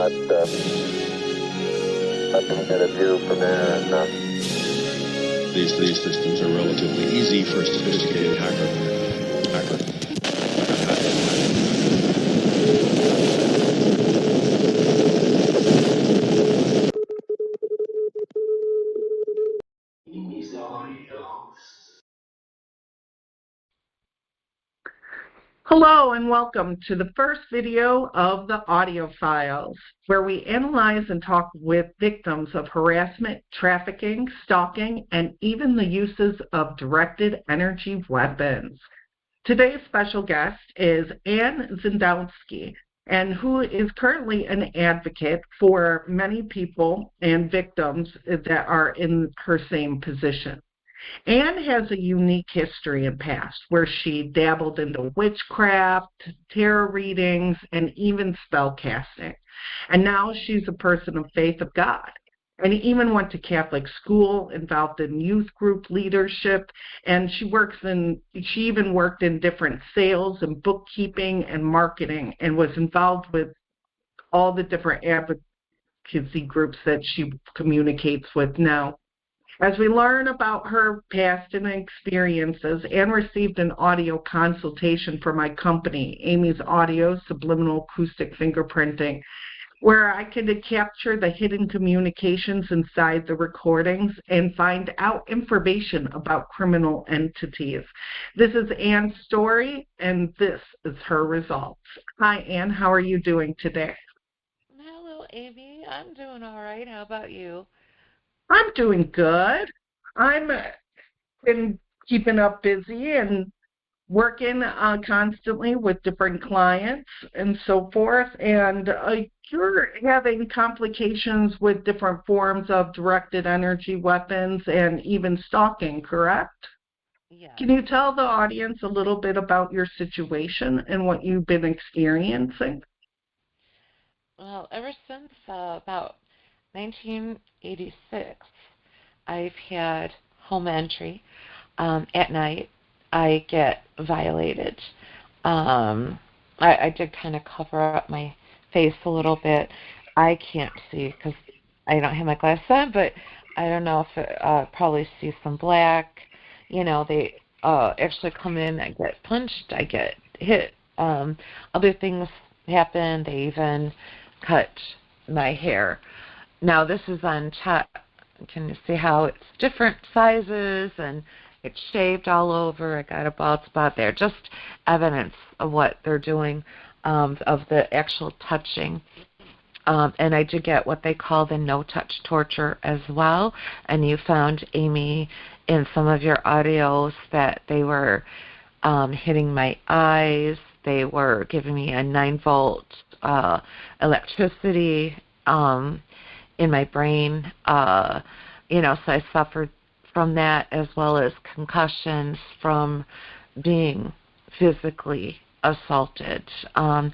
let me get a view from there. And these systems are relatively easy for a sophisticated hacker. Hello and welcome to the first video of the audio files, where we analyze and talk with victims of harassment, trafficking, stalking, and even the uses of directed energy weapons. Today's special guest is Ann Zindowski, and who is currently an advocate for many people and victims that are in her same position. Anne has a unique history and past where she dabbled into witchcraft, tarot readings, and even spell casting. And now she's a person of faith of God, and even went to Catholic school, involved in youth group leadership, and she even worked in different sales and bookkeeping and marketing, and was involved with all the different advocacy groups that she communicates with now. As we learn about her past and experiences, Anne received an audio consultation from my company, Aimeesaudios, Subliminal Acoustic Fingerprinting, where I could capture the hidden communications inside the recordings and find out information about criminal entities. This is Anne's story, and this is her results. Hi, Anne. How are you doing today? Hello, Amy. I'm doing all right. How about you? I'm doing good. I'm been keeping up busy and working constantly with different clients and so forth. And you're having complications with different forms of directed energy weapons and even stalking, correct? Yeah. Can you tell the audience a little bit about your situation and what you've been experiencing? Well, ever since about 1986, I've had home entry. At night, I get violated. I did kind of cover up my face a little bit. I can't see because I don't have my glasses on, but I don't know if it probably see some black. You know, they actually come in, I get punched, I get hit. Other things happen. They even cut my hair. Now this is on top. Can you see how it's different sizes and it's shaved all over? I got a bald spot there. Just evidence of what they're doing, of the actual touching. And I did get what they call the no-touch torture as well. And you found, Amy, in some of your audios that they were hitting my eyes. They were giving me a 9-volt electricity in my brain. So I suffered from that, as well as concussions from being physically assaulted. I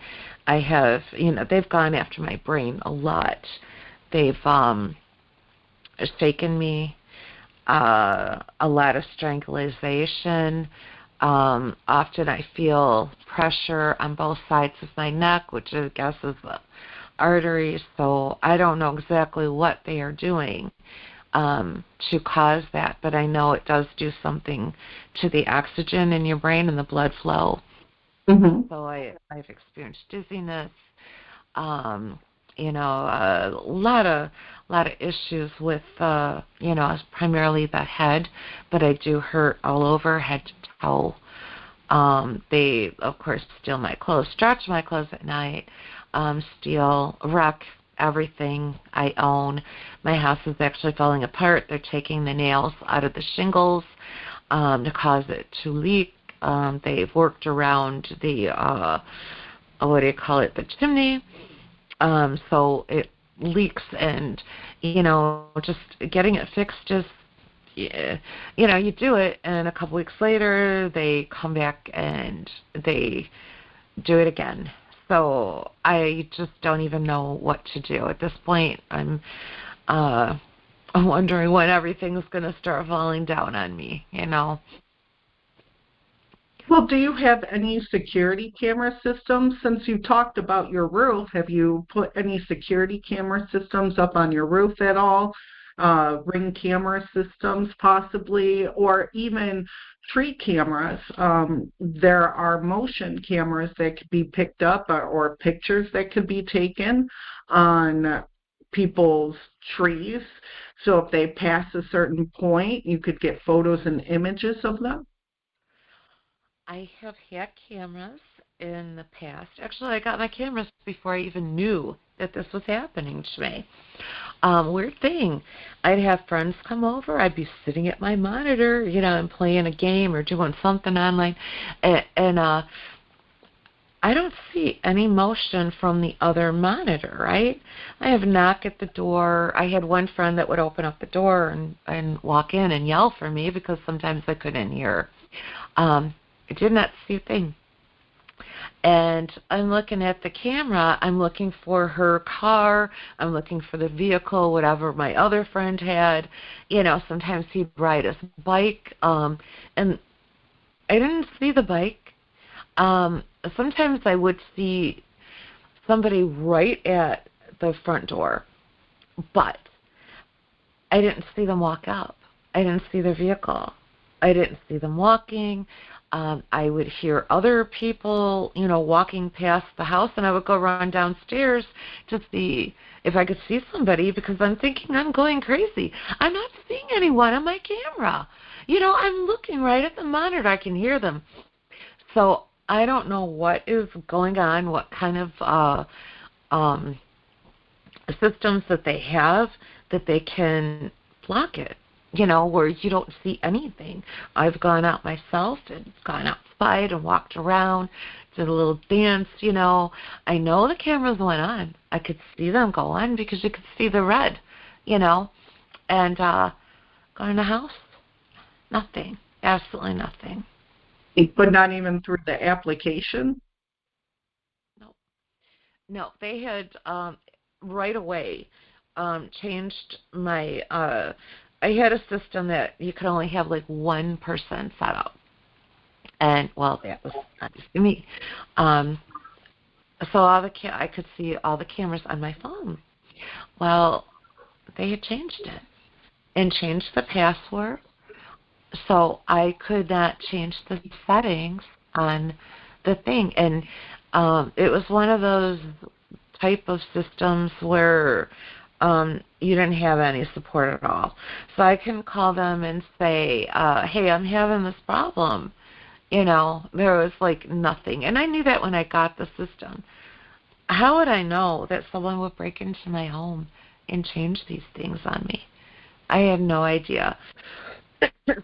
have, they've gone after my brain a lot. They've shaken me, a lot of strangulation. Often I feel pressure on both sides of my neck, which I guess is the arteries. So I don't know exactly what they are doing to cause that, but I know it does do something to the oxygen in your brain and the blood flow. Mm-hmm. So I've experienced dizziness, a lot of issues with, primarily the head, but I do hurt all over, head to toe. They, of course, steal my clothes, stretch my clothes at night, wreck everything I own. My house is actually falling apart. They're taking the nails out of the shingles to cause it to leak. They've worked around the, the chimney, so it leaks, and, just getting it fixed is, you do it, and a couple weeks later, they come back and they do it again. So I just don't even know what to do. At this point, I'm wondering when everything's going to start falling down on me, Well, do you have any security camera systems? Since you talked about your roof, have you put any security camera systems up on your roof at all? Ring camera systems possibly, or even tree cameras. There are motion cameras that could be picked up or pictures that could be taken on people's trees. So if they pass a certain point, you could get photos and images of them. I have had cameras in the past. Actually, I got my cameras before I even knew that this was happening to me. Weird thing. I'd have friends come over. I'd be sitting at my monitor, and playing a game or doing something online, and I don't see any motion from the other monitor, right? I have a knock at the door. I had one friend that would open up the door and walk in and yell for me because sometimes I couldn't hear. I did not see a thing. And I'm looking at the camera. I'm looking for her car. I'm looking for the vehicle, whatever my other friend had. Sometimes he'd ride his bike. And I didn't see the bike. Sometimes I would see somebody right at the front door, but I didn't see them walk up. I didn't see their vehicle. I didn't see them walking. I would hear other people, walking past the house, and I would go run downstairs to see if I could see somebody because I'm thinking I'm going crazy. I'm not seeing anyone on my camera. I'm looking right at the monitor. I can hear them. So I don't know what is going on, what kind of systems that they have that they can block it, where you don't see anything. I've gone out myself and gone outside and walked around, did a little dance, I know the cameras went on. I could see them go on because you could see the red, and go in the house, nothing, absolutely nothing. But not even through the application? No, they had right away changed my, I had a system that you could only have like one person set up. And, well, that was obviously me. So I could see all the cameras on my phone. Well, they had changed it and changed the password. So I could not change the settings on the thing. And it was one of those type of systems where you didn't have any support at all. So I can call them and say, hey, I'm having this problem. There was like nothing. And I knew that when I got the system. How would I know that someone would break into my home and change these things on me? I had no idea.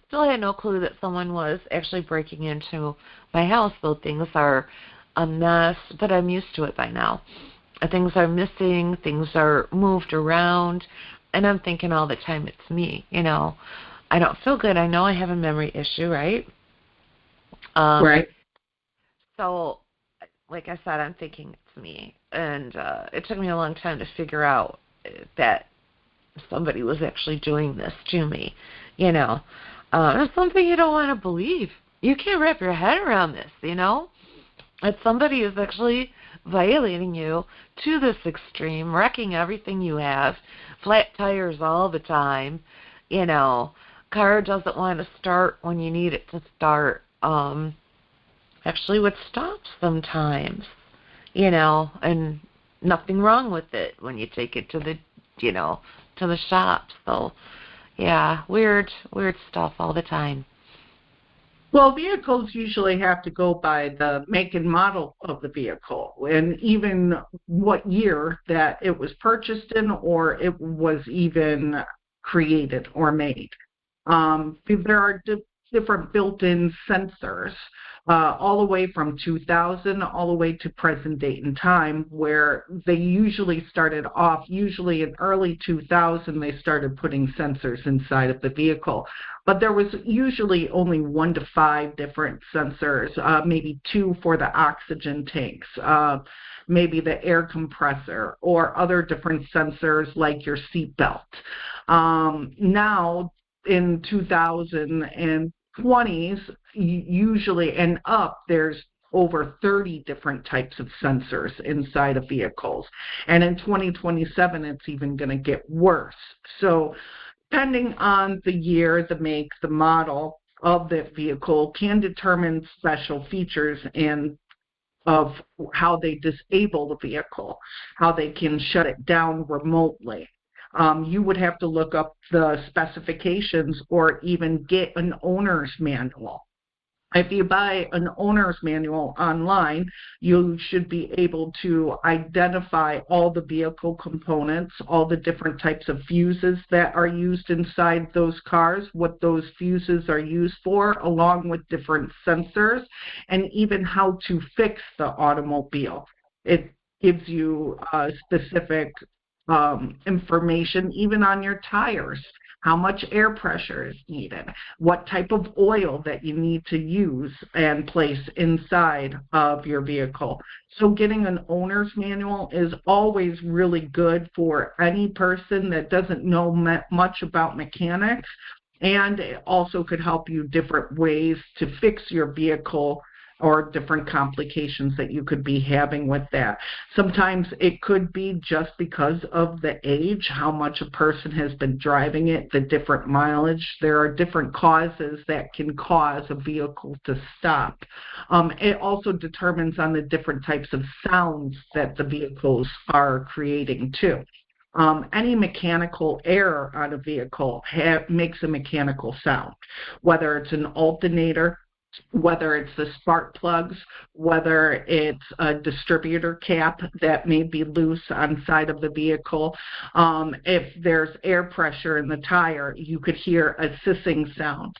Still had no clue that someone was actually breaking into my house, though things are a mess, but I'm used to it by now. Things are missing, things are moved around, and I'm thinking all the time it's me, I don't feel good. I know I have a memory issue, right? Right. So, like I said, I'm thinking it's me. And it took me a long time to figure out that somebody was actually doing this to me, It's something you don't want to believe. You can't wrap your head around this, That somebody is actually violating you to this extreme, wrecking everything you have, flat tires all the time, car doesn't want to start when you need it to start. Actually would stop sometimes, and nothing wrong with it when you take it to the, to the shop. So, yeah, weird stuff all the time. Well, vehicles usually have to go by the make and model of the vehicle and even what year that it was purchased in or it was even created or made. There are different built-in sensors all the way from 2000 all the way to present date and time, where they usually started off, usually in early 2000, they started putting sensors inside of the vehicle. But there was usually only 1 to 5 different sensors, maybe 2 for the oxygen tanks, maybe the air compressor, or other different sensors like your seat belt. Now, in 2000 and 20s, usually, and up, there's over 30 different types of sensors inside of vehicles. And in 2027, it's even going to get worse. So depending on the year, the make, the model of the vehicle can determine special features and of how they disable the vehicle, how they can shut it down remotely. You would have to look up the specifications or even get an owner's manual. If you buy an owner's manual online, you should be able to identify all the vehicle components, all the different types of fuses that are used inside those cars, what those fuses are used for, along with different sensors, and even how to fix the automobile. It gives you specific information even on your tires, how much air pressure is needed, what type of oil that you need to use and place inside of your vehicle. So getting an owner's manual is always really good for any person that doesn't know much about mechanics, and it also could help you different ways to fix your vehicle or different complications that you could be having with that. Sometimes it could be just because of the age, how much a person has been driving it, the different mileage. There are different causes that can cause a vehicle to stop. It also determines on the different types of sounds that the vehicles are creating too. Any mechanical error on a vehicle makes a mechanical sound, whether it's an alternator, whether it's the spark plugs, whether it's a distributor cap that may be loose on side of the vehicle. If there's air pressure in the tire, you could hear a hissing sound.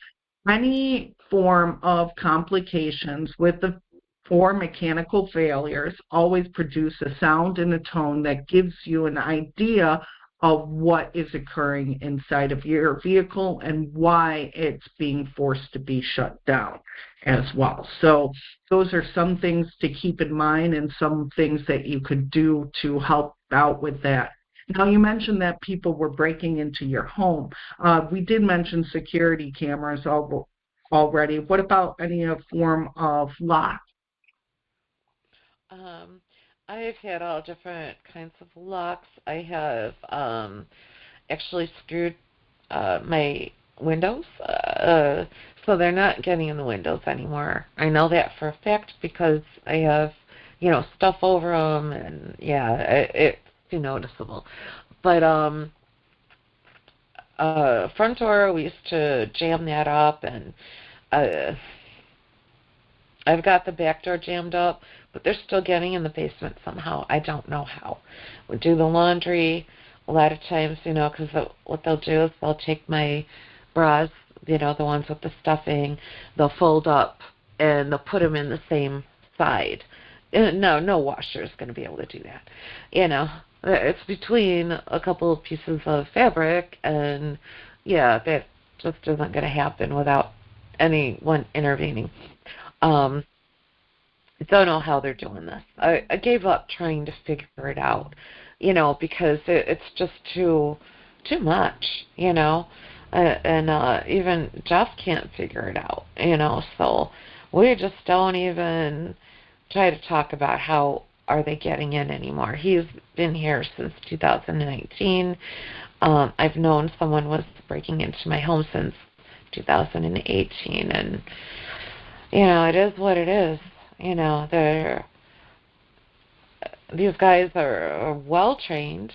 Any form of complications with the or mechanical failures always produce a sound and a tone that gives you an idea of what is occurring inside of your vehicle and why it's being forced to be shut down as well. So those are some things to keep in mind and some things that you could do to help out with that. Now, you mentioned that people were breaking into your home. We did mention security cameras already. What about any form of lock? I've had all different kinds of locks. I have actually screwed my windows, so they're not getting in the windows anymore. I know that for a fact because I have, stuff over them, and yeah, it's noticeable. But front door, we used to jam that up, and I've got the back door jammed up, but they're still getting in the basement somehow. I don't know how. We do the laundry a lot of times, because what they'll do is they'll take my bras, the ones with the stuffing, they'll fold up, and they'll put them in the same side. No washer is going to be able to do that. It's between a couple of pieces of fabric, and yeah, that just isn't going to happen without anyone intervening. I don't know how they're doing this. I gave up trying to figure it out, because it's just too much, and even Jeff can't figure it out, so we just don't even try to talk about how are they getting in anymore. He's been here since 2019. I've known someone was breaking into my home since 2018, and it is what it is. These guys are well trained.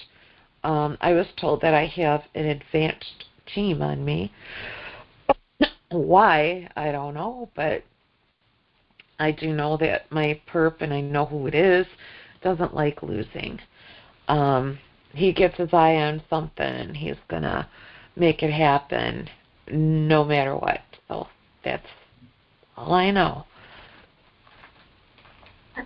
I was told that I have an advanced team on me. Why? I don't know, but I do know that my perp, and I know who it is, doesn't like losing. He gets his eye on something, he's going to make it happen no matter what. So that's all I know.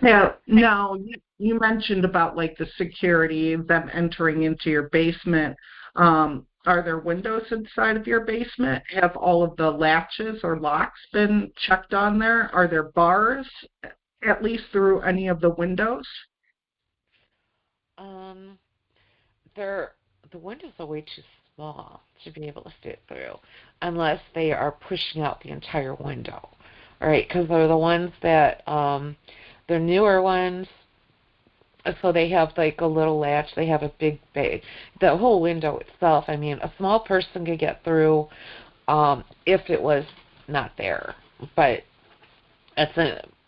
Now, you mentioned about like the security, them entering into your basement. Are there windows inside of your basement? Have all of the latches or locks been checked on there? Are there bars, at least through any of the windows? The windows are way too small to be able to fit through, unless they are pushing out the entire window. All right, because they're the ones that they're newer ones, so they have like a little latch. They have a big bay. The whole window itself, I mean, a small person could get through if it was not there. But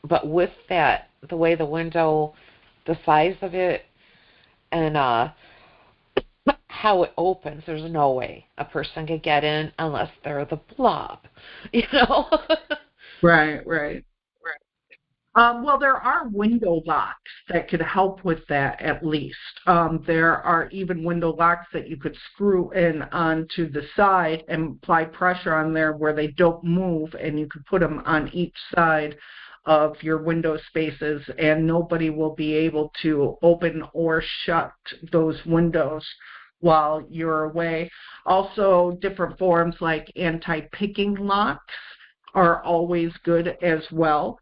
but with that, the way the window, the size of it, and how it opens, there's no way a person could get in unless they're the blob, you know? Right, right. Well, there are window locks that could help with that at least. There are even window locks that you could screw in onto the side and apply pressure on there where they don't move, and you could put them on each side of your window spaces, and nobody will be able to open or shut those windows while you're away. Also, different forms like anti-picking locks are always good as well,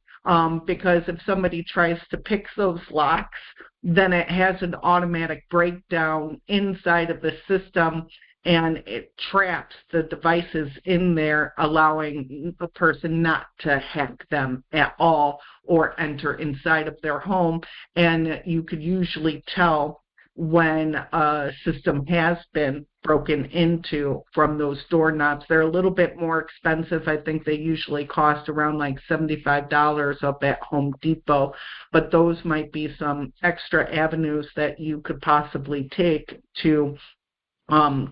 because if somebody tries to pick those locks, then it has an automatic breakdown inside of the system, and it traps the devices in there, allowing the person not to hack them at all or enter inside of their home. And you could usually tell when a system has been broken into from those doorknobs. They're a little bit more expensive. I think they usually cost around like $75 up at Home Depot, but those might be some extra avenues that you could possibly take to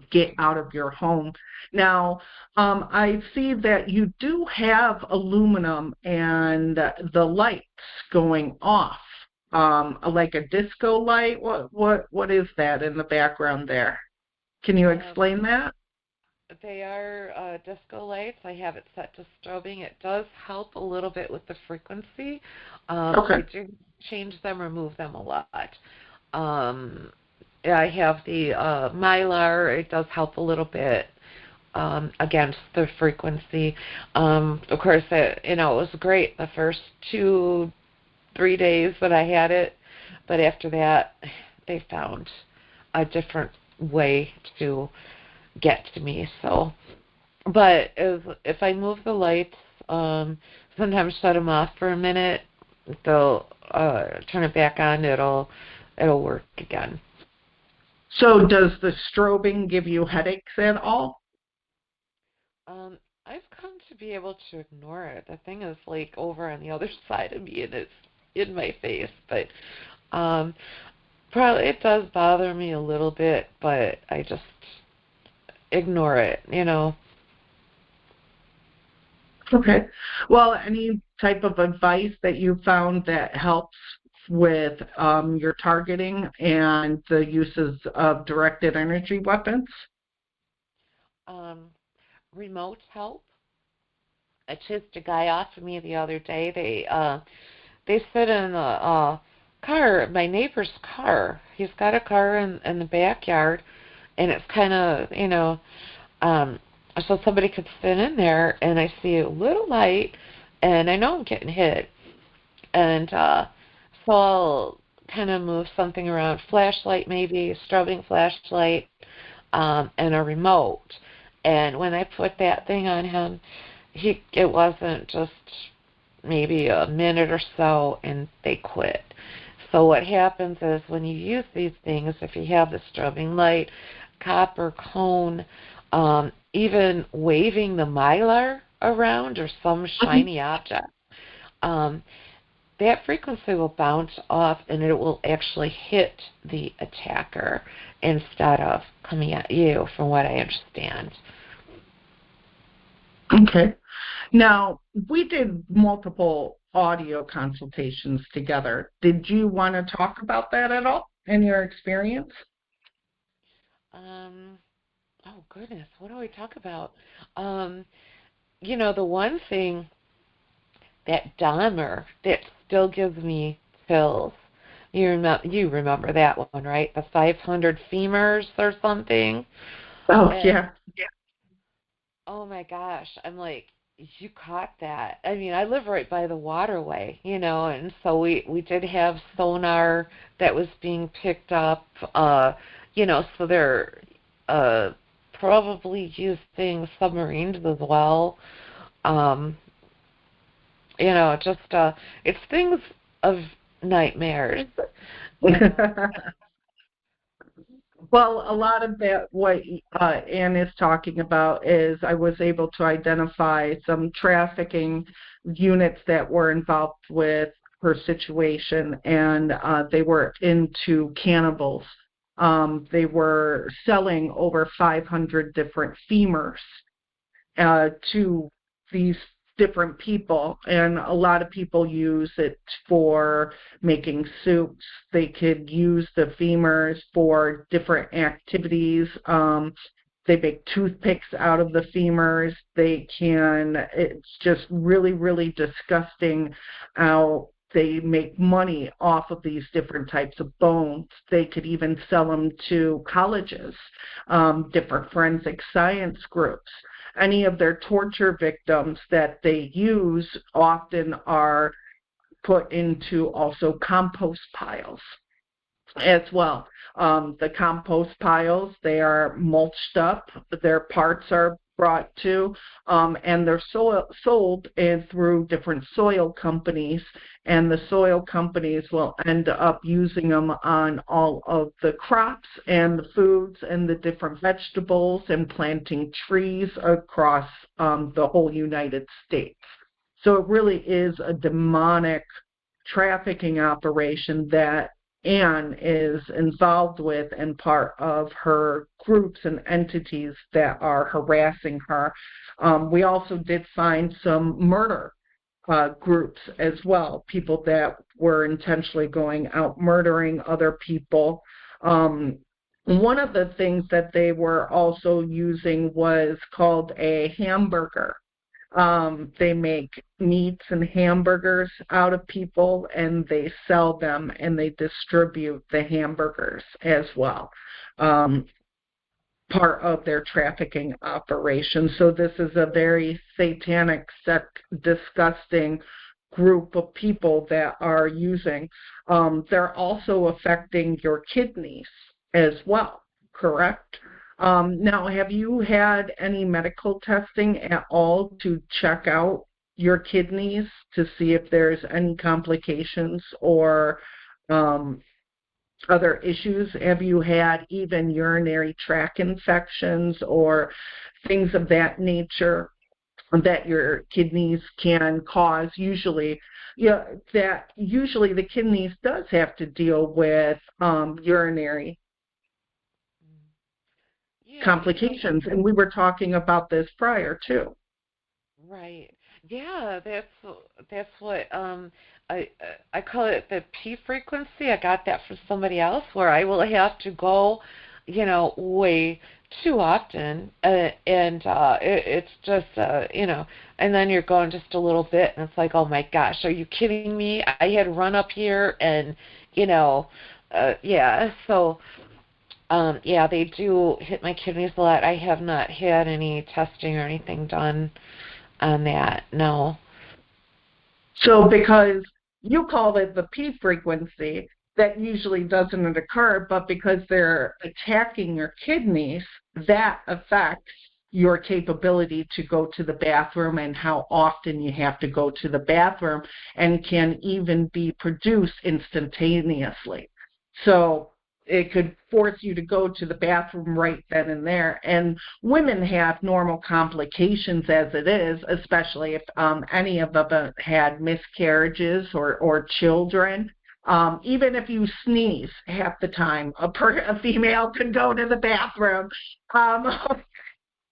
get out of your home. Now, I see that you do have aluminum and the lights going off, like a disco light. What is that in the background there? Can you explain that? They are disco lights. I have it set to strobing. It does help a little bit with the frequency. Okay. I do change them or move them a lot. I have the Mylar. It does help a little bit against the frequency. Of course, it was great the first 2-3 days that I had it, but after that, they found a different way to get to me. So, but if I move the lights, sometimes shut them off for a minute, they'll turn it back on. It'll work again. So does the strobing give you headaches at all? I've come to be able to ignore it. The thing is like over on the other side of me, and it's in my face, but probably it does bother me a little bit, but I just ignore it, Okay. Well, any type of advice that you found that helps with your targeting and the uses of directed energy weapons? Remote help. I chased a guy off of me the other day. They sit in a car, my neighbor's car. He's got a car in the backyard, and it's kind of, so somebody could sit in there, and I see a little light, and I know I'm getting hit. And so I'll kind of move something around, flashlight maybe, strobing flashlight, and a remote. And when I put that thing on him, it wasn't just maybe a minute or so, and they quit. So what happens is when you use these things, if you have the strobing light, copper cone, even waving the Mylar around or some shiny object, that frequency will bounce off and it will actually hit the attacker instead of coming at you, from what I understand. Okay. Now, we did multiple audio consultations together. Did you want to talk about that at all in your experience? Oh goodness, what do we talk about? The one thing, that Dahmer, that still gives me chills. You remember that one, right? The 500 femurs or something. Oh, And, yeah. oh my gosh, I'm like, you caught that. I mean, I live right by the waterway, and so we did have sonar that was being picked up, so they're probably using submarines as well. Um, just it's things of nightmares. Well, a lot of that, what Anne is talking about, is I was able to identify some trafficking units that were involved with her situation, and they were into cannibals. They were selling over 500 different femurs to these different people, and a lot of people use it for making soups. They could use the femurs for different activities. They make toothpicks out of the femurs. It's just really, really disgusting how they make money off of these different types of bones. They could even sell them to colleges, different forensic science groups. Any of their torture victims that they use often are put into also compost piles as well. The compost piles, they are mulched up, their parts are brought to, and they're sold and through different soil companies, and the soil companies will end up using them on all of the crops and the foods and the different vegetables and planting trees across the whole United States. So it really is a demonic trafficking operation that Anne is involved with and part of her groups and entities that are harassing her. We also did find some murder groups as well, people that were intentionally going out murdering other people. One of the things that they were also using was called a hamburger. They make meats and hamburgers out of people, and they sell them and they distribute the hamburgers as well. Part of their trafficking operation. So this is a very satanic, disgusting group of people that are using. They're also affecting your kidneys as well, correct? Now, have you had any medical testing at all to check out your kidneys to see if there's any complications or other issues? Have you had even urinary tract infections or things of that nature that your kidneys can cause? Usually the kidneys does have to deal with urinary complications, and we were talking about this prior too. Right. Yeah, that's what I call it the P frequency. I got that from somebody else where I will have to go, way too often, it's just and then you're going just a little bit, and it's like, oh my gosh, are you kidding me? I had to run up here, and yeah, so. Yeah, they do hit my kidneys a lot. I have not had any testing or anything done on that, no. So because you call it the P frequency, that usually doesn't occur, but because they're attacking your kidneys, that affects your capability to go to the bathroom and how often you have to go to the bathroom, and can even be produced instantaneously. So it could force you to go to the bathroom right then and there. And women have normal complications as it is, especially if any of them had miscarriages or children. Even if you sneeze half the time, a female could go to the bathroom.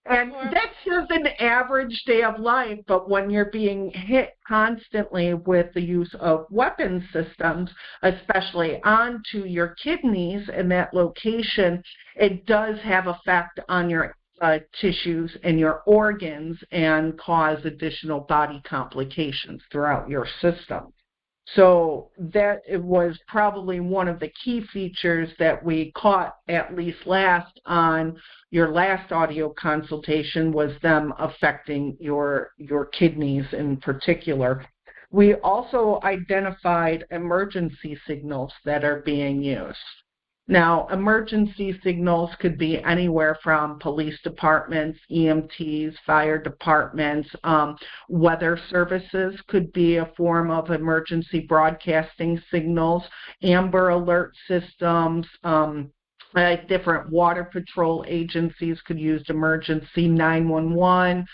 And that's just an average day of life, but when you're being hit constantly with the use of weapon systems, especially onto your kidneys in that location, it does have effect on your tissues and your organs and cause additional body complications throughout your system. So that it was probably one of the key features that we caught, at least last on your last audio consultation, was them affecting your kidneys in particular. We also identified emergency signals that are being used. Now, emergency signals could be anywhere from police departments, EMTs, fire departments, weather services could be a form of emergency broadcasting signals, Amber Alert systems, like different water patrol agencies could use emergency 911.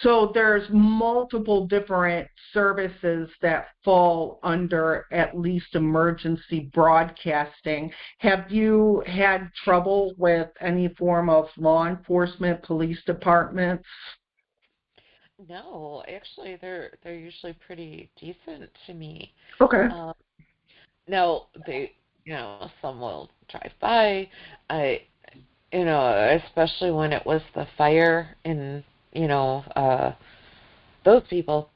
So there's multiple different services that fall under at least emergency broadcasting. Have you had trouble with any form of law enforcement, police departments? No, actually, they're usually pretty decent to me. Okay. Um, no, they, some will drive by. I, especially when it was the fire and you know, those people,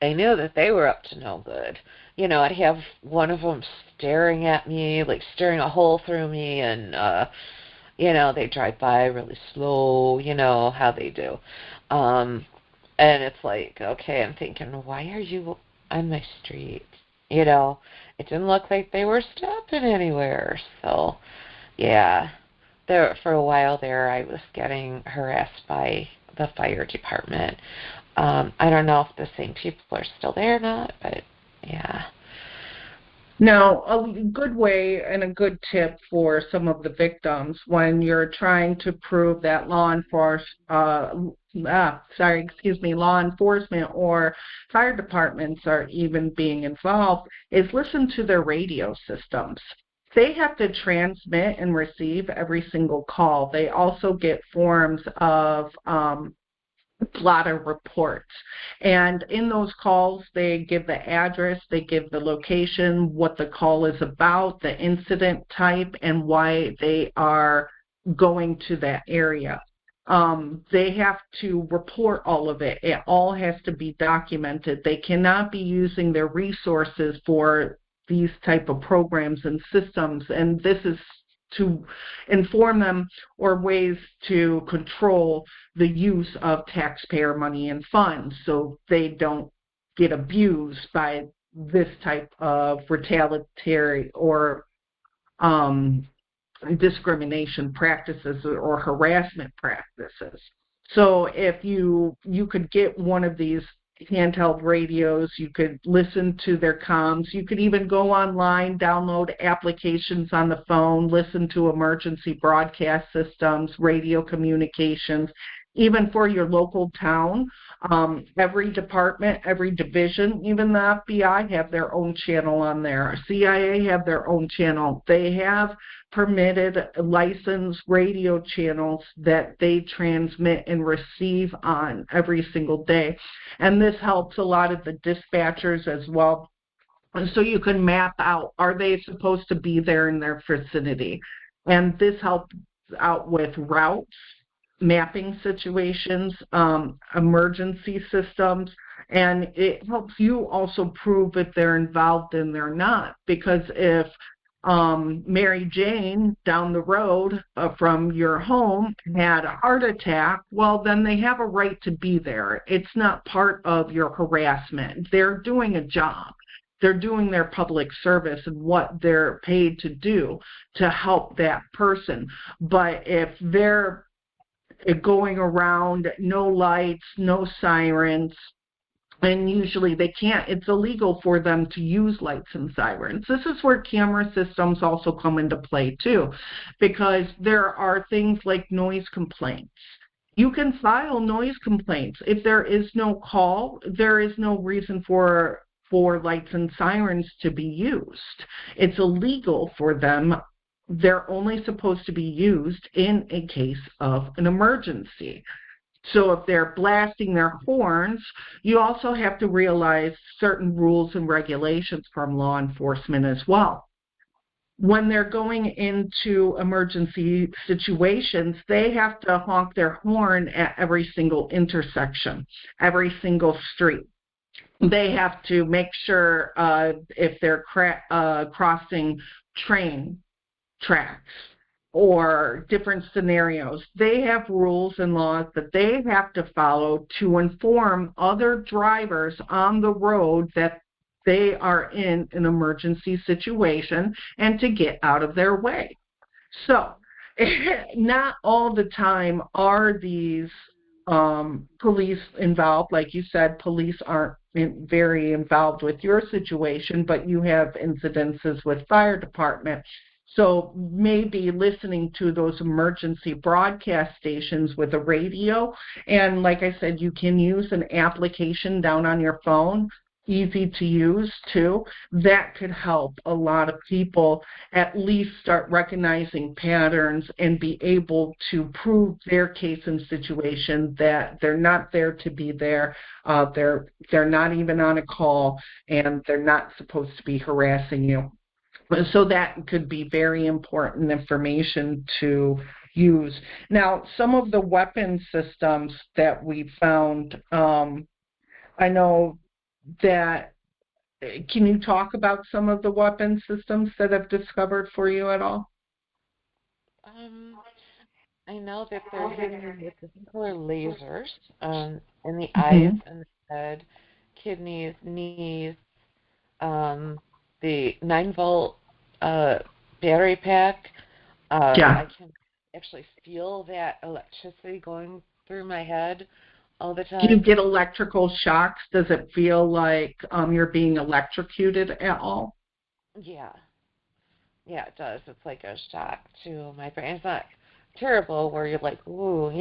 I knew that they were up to no good. I'd have one of them staring at me, like staring a hole through me, and they drive by really slow. How they do. Um, and it's like, okay, I'm thinking, why are you on my street? You know, it didn't look like they were stopping anywhere. So, yeah, there for a while there, I was getting harassed by the fire department. I don't know if the same people are still there or not, but yeah. Now, a good way and a good tip for some of the victims when you're trying to prove that law enforcement or fire departments are even being involved is listen to their radio systems. They have to transmit and receive every single call. They also get forms of blotter reports. And in those calls, they give the address, they give the location, what the call is about, the incident type, and why they are going to that area. They have to report all of it. It all has to be documented. They cannot be using their resources for these type of programs and systems, and this is to inform them or ways to control the use of taxpayer money and funds so they don't get abused by this type of retaliatory or discrimination practices or harassment practices. So if you could get one of these handheld radios, you could listen to their comms, you could even go online, download applications on the phone, listen to emergency broadcast systems, radio communications, even for your local town. Every department, every division, even the FBI have their own channel on there. CIA have their own channel. They have permitted licensed radio channels that they transmit and receive on every single day. And this helps a lot of the dispatchers as well. And so you can map out, are they supposed to be there in their vicinity? And this helps out with routes, mapping situations, emergency systems, and it helps you also prove if they're involved and they're not. Because if Mary Jane down the road from your home had a heart attack, well, then they have a right to be there. It's not part of your harassment. They're doing a job. They're doing their public service and what they're paid to do to help that person. But if they're going around, no lights, no sirens, and usually they can't. It's illegal for them to use lights and sirens. This is where camera systems also come into play too, because there are things like noise complaints. You can file noise complaints. If there is no call, there is no reason for lights and sirens to be used. It's illegal for them. They're only supposed to be used in a case of an emergency. So if they're blasting their horns, you also have to realize certain rules and regulations from law enforcement as well. When they're going into emergency situations, they have to honk their horn at every single intersection, every single street. They have to make sure if they're crossing train tracks or different scenarios. They have rules and laws that they have to follow to inform other drivers on the road that they are in an emergency situation and to get out of their way. So, not all the time are these police involved. Like you said, police aren't very involved with your situation, but you have incidences with fire department. So maybe listening to those emergency broadcast stations with a radio, and like I said, you can use an application down on your phone, easy to use too. That could help a lot of people at least start recognizing patterns and be able to prove their case and situation, that they're not there to be there, they're not even on a call, and they're not supposed to be harassing you. So that could be very important information to use. Now, some of the weapon systems that we found, I know that, can you talk about some of the weapon systems that have discovered for you at all? I know that they're hitting with different color lasers in the eyes and the head, kidneys, knees, the 9-volt battery pack. Yeah. I can actually feel that electricity going through my head all the time. Do you get electrical shocks? Does it feel like you're being electrocuted at all? Yeah. Yeah, it does. It's like a shock to my brain. It's not terrible where you're like, ooh,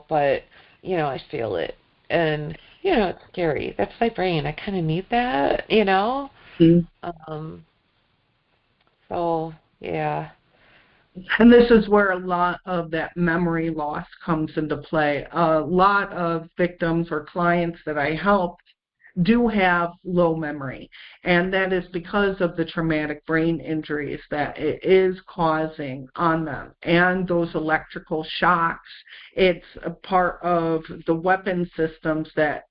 but, I feel it. And, it's scary. That's my brain. I kind of need that, Mm-hmm. So, yeah. And this is where a lot of that memory loss comes into play. A lot of victims or clients that I help do have low memory, and that is because of the traumatic brain injuries that it is causing on them. And those electrical shocks, it's a part of the weapon systems that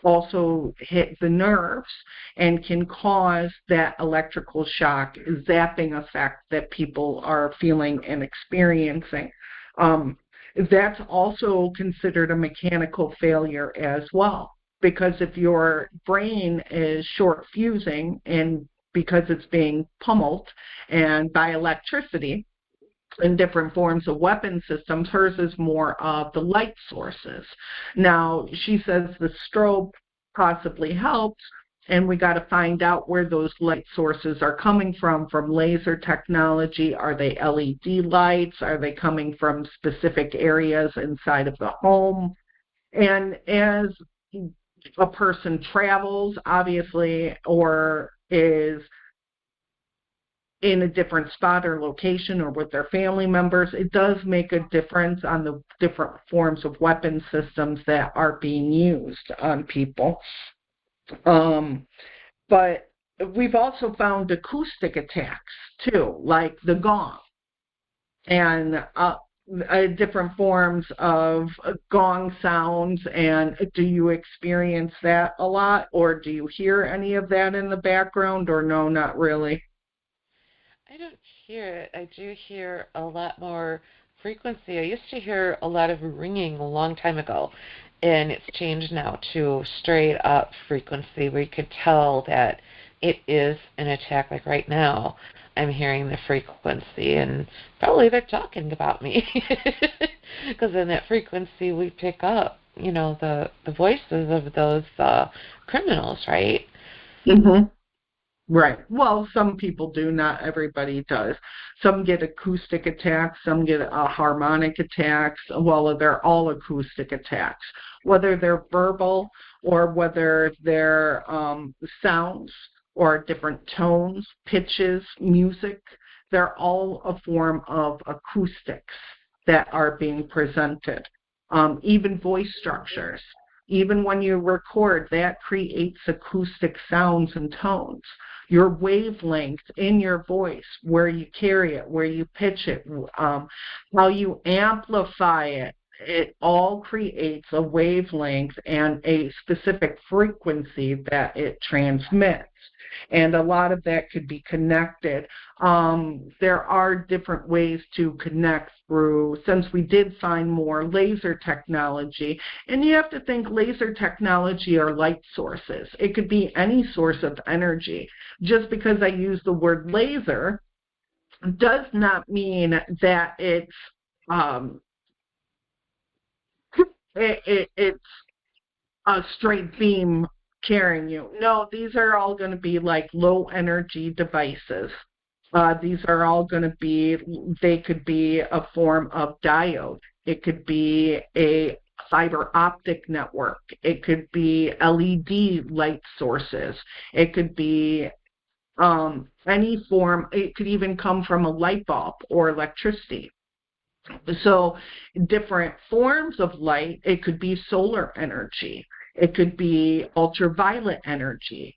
also hit the nerves and can cause that electrical shock, zapping effect that people are feeling and experiencing. That's also considered a mechanical failure as well, because if your brain is short fusing and because it's being pummeled and by electricity, in different forms of weapon systems, hers is more of the light sources. Now, she says the strobe possibly helps, and we got to find out where those light sources are coming from laser technology. Are they LED lights? Are they coming from specific areas inside of the home? And as a person travels, obviously, or is in a different spot or location or with their family members, it does make a difference on the different forms of weapon systems that are being used on people. But we've also found acoustic attacks too, like the gong, and different forms of gong sounds. And do you experience that a lot, or do you hear any of that in the background, or no, not really? I don't hear it. I do hear a lot more frequency. I used to hear a lot of ringing a long time ago, and it's changed now to straight up frequency where you could tell that it is an attack. Like right now, I'm hearing the frequency, and probably they're talking about me because in that frequency we pick up, the voices of those criminals, right? Mm-hmm. Right. Well, some people do, not everybody does. Some get acoustic attacks, some get harmonic attacks. Well, they're all acoustic attacks, whether they're verbal or whether they're sounds or different tones, pitches, music. They're all a form of acoustics that are being presented. Even voice structures. Even when you record, that creates acoustic sounds and tones. Your wavelength in your voice, where you carry it, where you pitch it, how you amplify it, it all creates a wavelength and a specific frequency that it transmits. and a lot of that could be connected. There are different ways to connect through, since we did find more laser technology, and you have to think laser technology are light sources. It could be any source of energy. Just because I use the word laser does not mean that it's it's a straight beam carrying you. No, these are all going to be like low energy devices. These are all going to be, they could be a form of diode. It could be a fiber optic network. It could be LED light sources. It could be any form. It could even come from a light bulb or electricity. So different forms of light. It could be solar energy. It could be ultraviolet energy.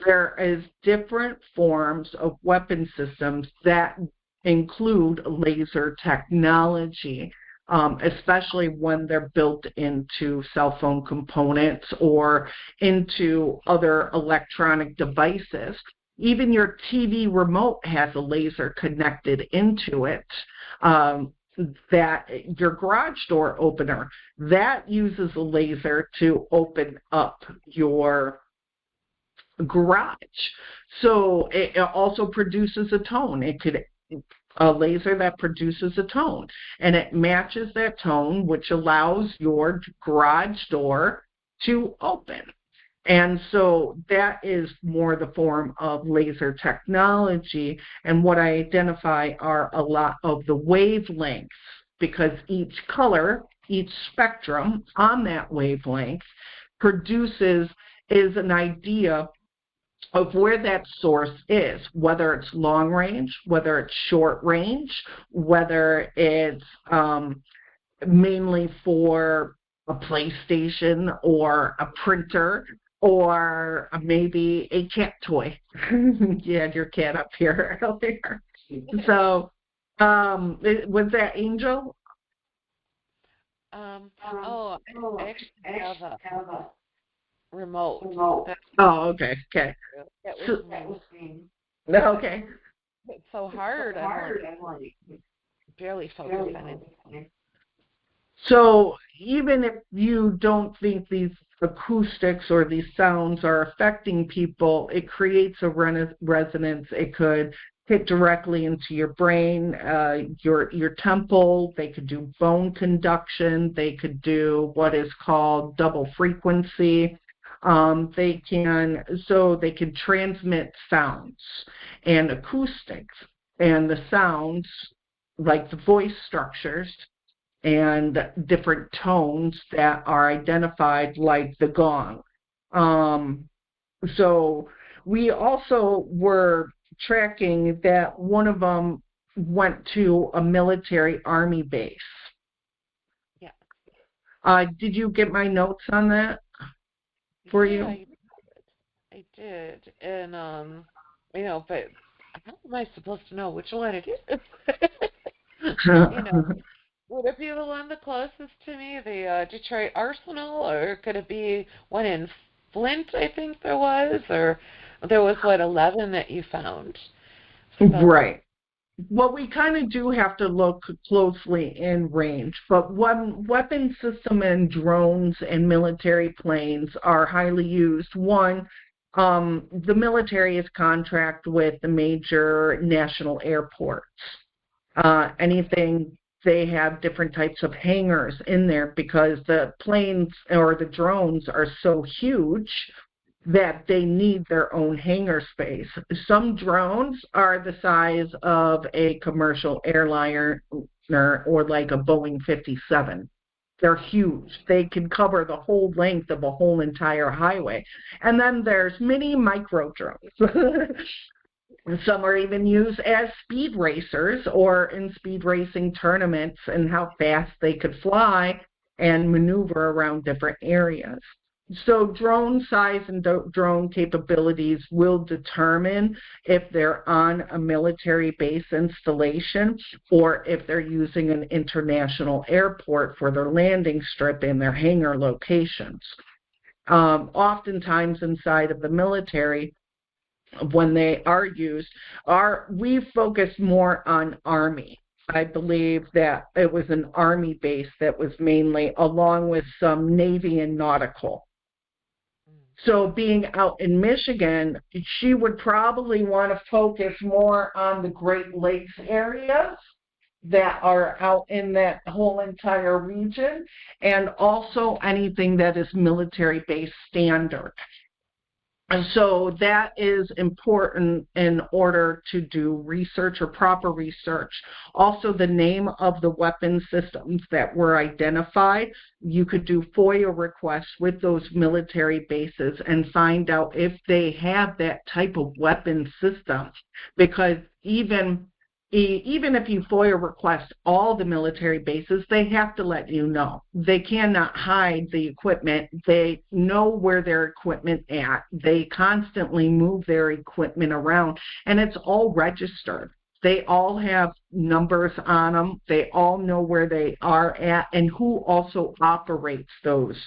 There is different forms of weapon systems that include laser technology, especially when they're built into cell phone components or into other electronic devices. Even your TV remote has a laser connected into it. That your garage door opener, that uses a laser to open up your garage. So it also produces a tone. It could, a laser that produces a tone, and it matches that tone, which allows your garage door to open. And so that is more the form of laser technology. And what I identify are a lot of the wavelengths, because each color, each spectrum on that wavelength is an idea of where that source is, whether it's long range, whether it's short range, whether it's mainly for a PlayStation or a printer, or maybe a cat toy. You had your cat up here earlier. So, was that Angel? I actually have a remote. Oh, okay, okay. That was me. Okay. It's so hard. I'm like barely focused on anything. So even if you don't think these acoustics or these sounds are affecting people, it creates a resonance. It could hit directly into your brain, your temple. They could do bone conduction. They could do what is called double frequency. They can transmit sounds and acoustics, and the sounds, like the voice structures and different tones that are identified, like the gong. So we also were tracking that one of them went to a military army base. Yeah. Did you get my notes on that for you? I did. And but how am I supposed to know which one it is? Would it be the one the closest to me, the Detroit Arsenal, or could it be one in Flint, I think there was, or there was, 11 that you found? So. Right. Well, we kind of do have to look closely in range, but one weapon system and drones and military planes are highly used. One, the military is contract with the major national airports. Anything, they have different types of hangars in there because the planes or the drones are so huge that they need their own hangar space. Some drones are the size of a commercial airliner or like a Boeing 57. They're huge. They can cover the whole length of a whole entire highway. And then there's mini micro drones. Some are even used as speed racers or in speed racing tournaments, and how fast they could fly and maneuver around different areas. So drone size and drone capabilities will determine if they're on a military base installation or if they're using an international airport for their landing strip and their hangar locations. Oftentimes inside of the military, when they are used, we focus more on Army. I believe that it was an Army base that was mainly, along with some Navy and nautical. So being out in Michigan, she would probably want to focus more on the Great Lakes areas that are out in that whole entire region, and also anything that is military base standard. And so that is important in order to do research or proper research. Also, the name of the weapon systems that were identified, you could do FOIA requests with those military bases and find out if they have that type of weapon system, because even if you FOIA request all the military bases, they have to let you know. They cannot hide the equipment. They know where their equipment at. They constantly move their equipment around, and it's all registered. They all have numbers on them. They all know where they are at and who also operates those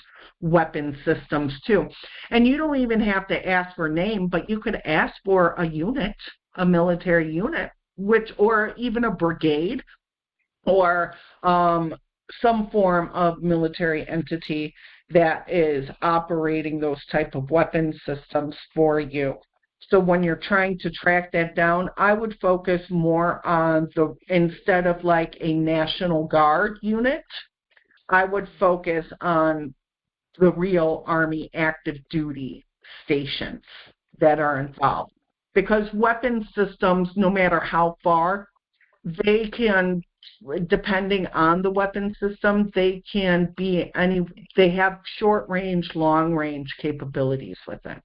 weapon systems too. And you don't even have to ask for name, but you could ask for a unit, a military unit, or even a brigade, or some form of military entity that is operating those type of weapon systems for you. So when you're trying to track that down, I would focus more on instead of like a National Guard unit, I would focus on the real Army active duty stations that are involved. Because weapon systems, no matter how far, they can, depending on the weapon system, they have short range, long range capabilities with it.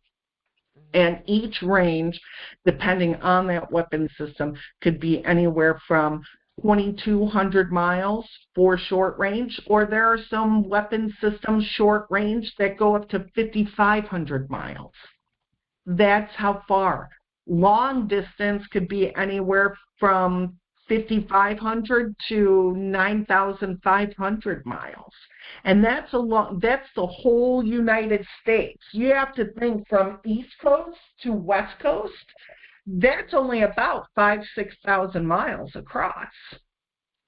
And each range, depending on that weapon system, could be anywhere from 2,200 miles for short range, or there are some weapon systems short range that go up to 5,500 miles. That's how far. Long distance could be anywhere from 5,500 to 9,500 miles. And that's the whole United States. You have to think from East Coast to West Coast, that's only about 6,000 miles across,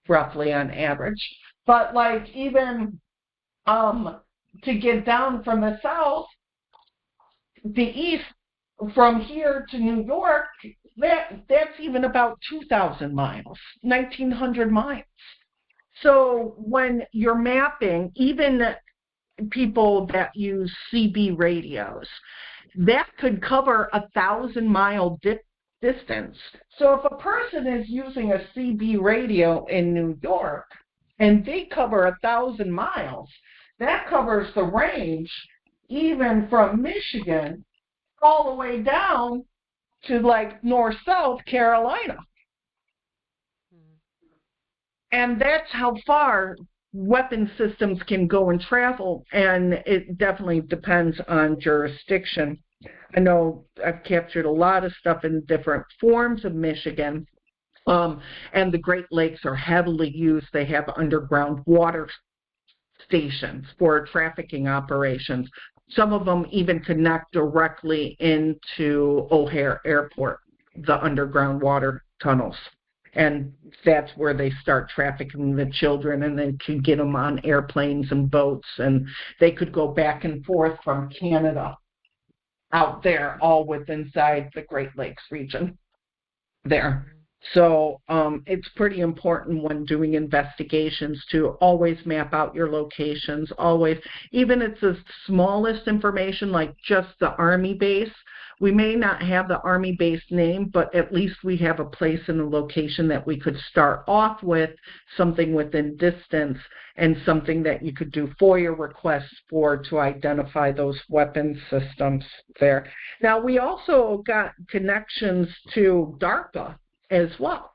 roughly on average. But like even to get down from the south, the east, from here to New York, that's even about 2,000 miles, 1,900 miles. So when you're mapping, even people that use CB radios, that could cover 1,000-mile distance. So if a person is using a CB radio in New York and they cover 1,000 miles, that covers the range even from Michigan all the way down to like North-South Carolina. And that's how far weapon systems can go and travel, and it definitely depends on jurisdiction. I know I've captured a lot of stuff in different forms of Michigan, and the Great Lakes are heavily used. They have underground water stations for trafficking operations. Some of them even connect directly into O'Hare Airport, the underground water tunnels. And that's where they start trafficking the children, and they can get them on airplanes and boats, and they could go back and forth from Canada out there, all inside the Great Lakes region there. So it's pretty important when doing investigations to always map out your locations, always, even if it's the smallest information, like just the Army base. We may not have the Army base name, but at least we have a place and a location that we could start off with, something within distance, and something that you could do FOIA requests for to identify those weapon systems there. Now, we also got connections to DARPA as well.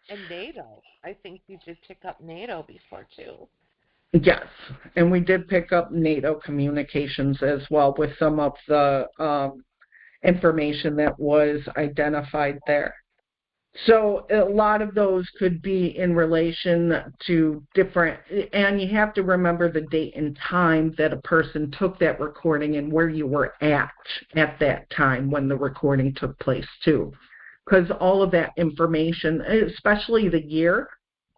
And NATO. I think you did pick up NATO before, too. Yes, and we did pick up NATO communications as well with some of the information that was identified there. So a lot of those could be in relation to different, and you have to remember the date and time that a person took that recording and where you were at that time when the recording took place too. Because all of that information, especially the year,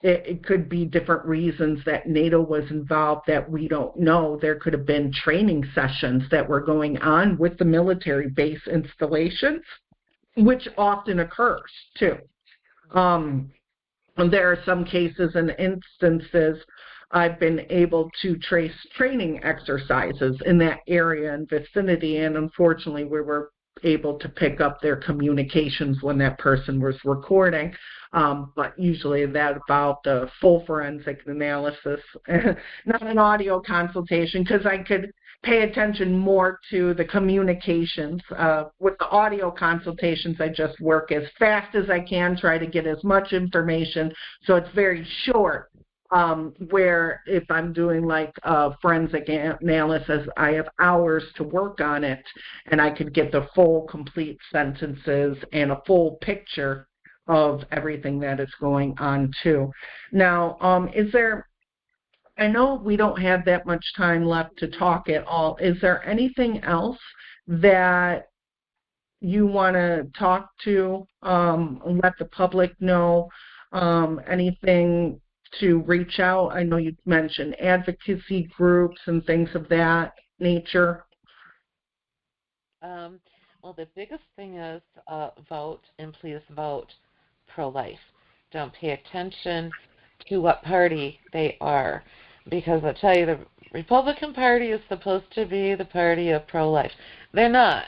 it could be different reasons that NATO was involved that we don't know. There could have been training sessions that were going on with the military base installations, which often occurs too. And there are some cases and instances I've been able to trace training exercises in that area and vicinity, and unfortunately we were able to pick up their communications when that person was recording. But usually that about the full forensic analysis, not an audio consultation, because I could pay attention more to the communications. With the audio consultations, I just work as fast as I can, try to get as much information, so it's very short. Where if I'm doing like forensic analysis, I have hours to work on it, and I could get the full, complete sentences and a full picture of everything that is going on too. Now, I know we don't have that much time left to talk at all. Is there anything else that you want to talk to, let the public know, anything to reach out? I know you mentioned advocacy groups and things of that nature. Well, the biggest thing is vote, and please vote pro-life. Don't pay attention to what party they are, because I'll tell you, the Republican Party is supposed to be the party of pro-life. They're not.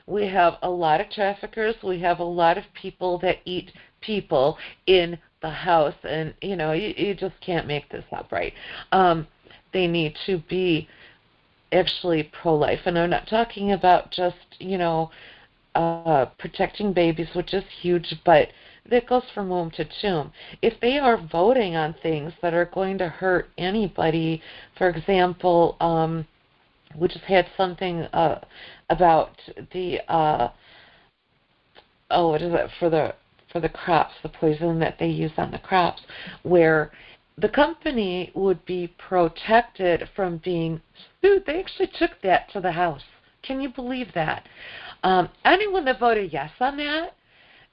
We have a lot of traffickers. We have a lot of people that eat people in the house, and you just can't make this up, right? They need to be actually pro-life, and I'm not talking about just protecting babies, which is huge, but that goes from womb to tomb. If they are voting on things that are going to hurt anybody, for example, we just had something about the what is it for the crops, the poison that they use on the crops, where the company would be protected from being sued. They actually took that to the House. Can you believe that? Anyone that voted yes on that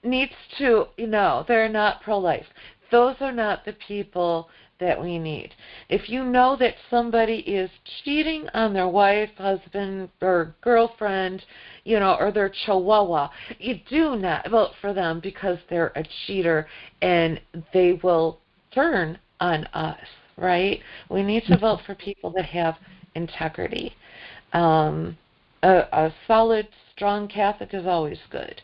needs to, they're not pro-life. Those are not the people that we need. If you know that somebody is cheating on their wife, husband, or girlfriend, or their chihuahua, you do not vote for them because they're a cheater and they will turn on us, right? We need to vote for people that have integrity. A solid, strong Catholic is always good.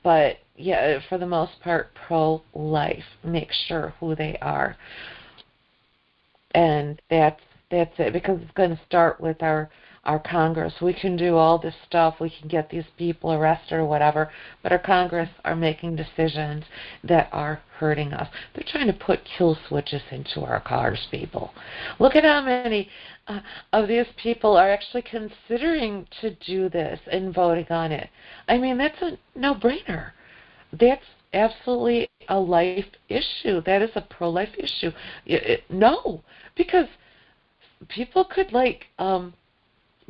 But, yeah, for the most part, pro-life. Make sure who they are. And that's it, because it's going to start with our Congress. We can do all this stuff. We can get these people arrested or whatever, but our Congress are making decisions that are hurting us. They're trying to put kill switches into our cars, people. Look at how many of these people are actually considering to do this and voting on it. I mean, that's a no-brainer. That's absolutely a life issue. That is a pro-life issue. No, because people could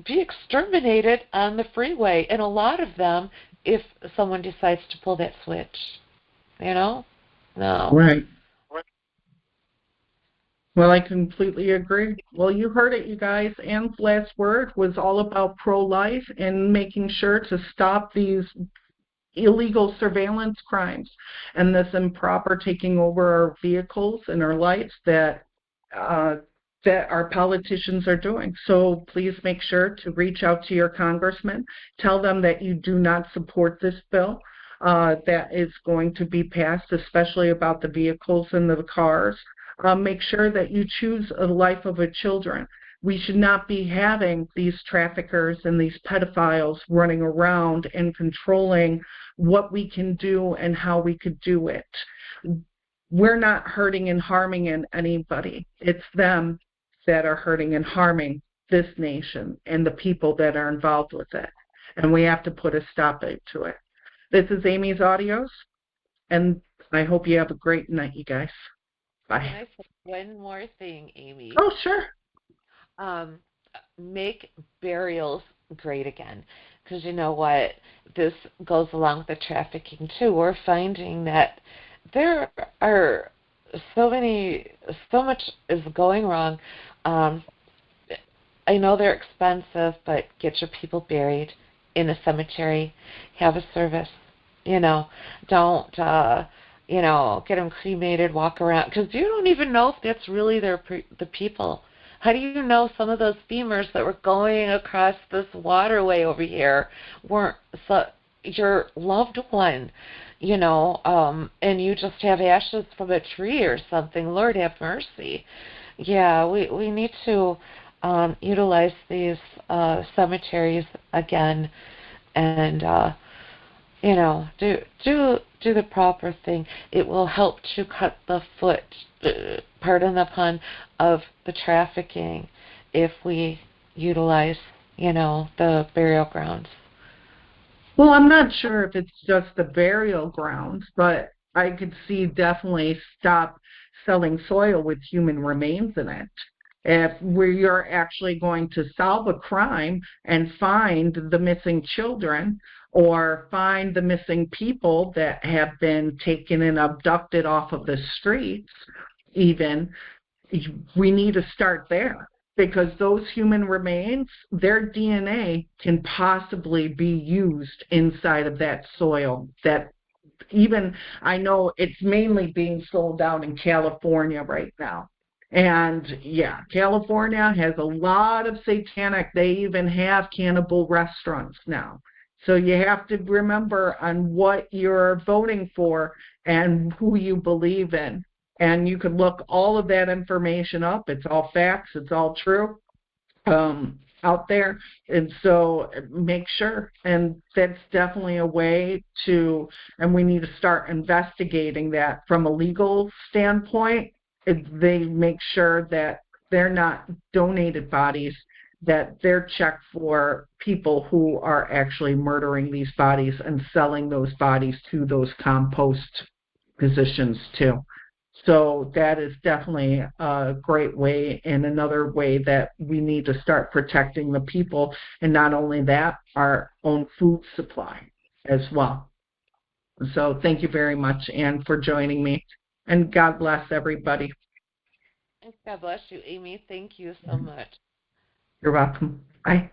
be exterminated on the freeway, and a lot of them, if someone decides to pull that switch. No. Right. Well, I completely agree. Well, you heard it, you guys. Anne's last word was all about pro-life and making sure to stop these illegal surveillance crimes and this improper taking over our vehicles and our lives that our politicians are doing. So please make sure to reach out to your congressman. Tell them that you do not support this bill that is going to be passed, especially about the vehicles and the cars. Make sure that you choose a life of a children. We should not be having these traffickers and these pedophiles running around and controlling what we can do and how we could do it. We're not hurting and harming anybody. It's them that are hurting and harming this nation and the people that are involved with it. And we have to put a stop to it. This is Aimeesaudios, and I hope you have a great night, you guys. Can Bye. I say one more thing, Amy? Oh, sure. Um, make burials great again. Because you know what? This goes along with the trafficking too. We're finding that there are so much is going wrong. Um, I know they're expensive, but get your people buried in a cemetery. Have a service. You know, don't get them cremated, walk around because you don't even know if that's really the people. How do you know some of those femurs that were going across this waterway over here weren't your loved one? And you just have ashes from a tree or something. Lord have mercy. Yeah, we need to utilize these cemeteries again, and do the proper thing. It will help to cut the foot, pardon the pun, of the trafficking if we utilize, the burial grounds. Well, I'm not sure if it's just the burial grounds, but I could see definitely stop selling soil with human remains in it. If we are actually going to solve a crime and find the missing children or find the missing people that have been taken and abducted off of the streets, even, we need to start there because those human remains, their DNA can possibly be used inside of that soil. That even I know it's mainly being sold down in California right now. And yeah, California has a lot of satanic, they even have cannibal restaurants now. So you have to remember on what you're voting for and who you believe in. And you can look all of that information up. It's all facts, it's all true out there. And so make sure. And that's definitely a way to, and we need to start investigating that from a legal standpoint. They make sure that they're not donated bodies, that they're checked for people who are actually murdering these bodies and selling those bodies to those compost positions too. So that is definitely a great way and another way that we need to start protecting the people, and not only that, our own food supply as well. So thank you very much, Anne, for joining me, and God bless everybody. God bless you, Amy. Thank you so much. You're welcome. Bye.